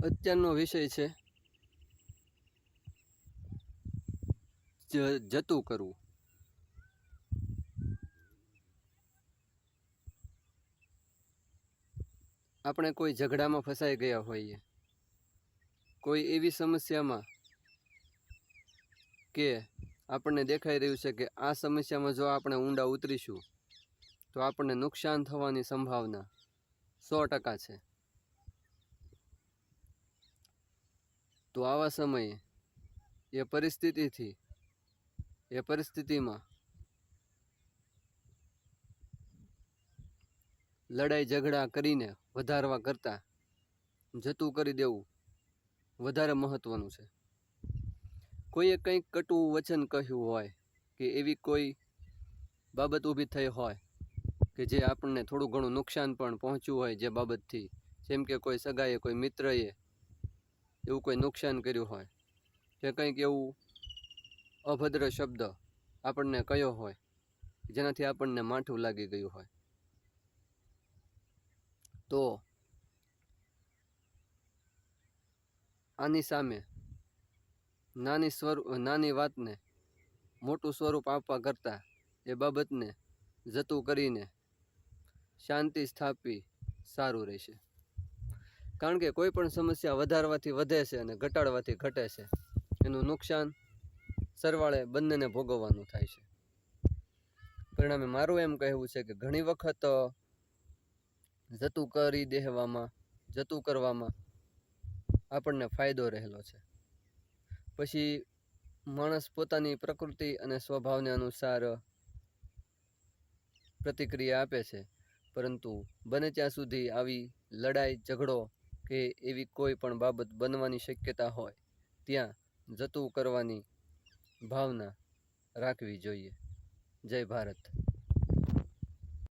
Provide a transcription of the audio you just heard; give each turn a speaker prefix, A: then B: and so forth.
A: અત્યારનો વિષય છે જતું કરવું. આપણે કોઈ ઝઘડામાં ફસાઈ ગયા હોઈએ, કોઈ એવી સમસ્યામાં કે આપણને દેખાઈ રહ્યું છે કે આ સમસ્યામાં જો આપણે ઊંડા ઉતરીશું તો આપણને નુકસાન થવાની સંભાવના 100% છે. તો આવા સમયે એ પરિસ્થિતિમાં લડાઈ ઝઘડા કરીને વધારવા કરતાં જતું કરી દેવું વધારે મહત્વનું છે. કોઈએ કંઈક કટુ વચન કહ્યું હોય કે એવી કોઈ બાબત ઊભી થઈ હોય કે જે આપણને થોડું ઘણું નુકસાન પણ પહોંચ્યું હોય, જે બાબતથી, જેમ કે કોઈ સગાએ, કોઈ મિત્રએ એવું કોઈ નુકસાન કર્યું હોય કે કંઈક એવું અભદ્ર શબ્દ આપણને કહ્યો હોય જેનાથી આપણને માઠું લાગી ગયું હોય, તો આની સામે નાની વાતને મોટું સ્વરૂપ આપવા કરતાં એ બાબતને જતું કરીને શાંતિ સ્થાપવી સારું રહેશે. કારણ કે કોઈ પણ સમસ્યા વધારવાથી વધે છે અને ઘટાડવાથી ઘટે છે. એનું નુકસાન સરવાળે બંનેને ભોગવવાનું થાય છે. પરિણામે મારું એમ કહેવું છે કે ઘણી વખત જતું કરવામાં આપણને ફાયદો રહેલો છે. પછી માણસ પોતાની પ્રકૃતિ અને સ્વભાવને અનુસાર પ્રતિક્રિયા આપે છે, પરંતુ બને ત્યાં સુધી આવી લડાઈ ઝઘડો કે એવી કોઈ પણ બાબત બનવાની શક્યતા હોય ત્યાં જતું કરવાની ભાવના રાખવી જોઈએ. જય ભારત.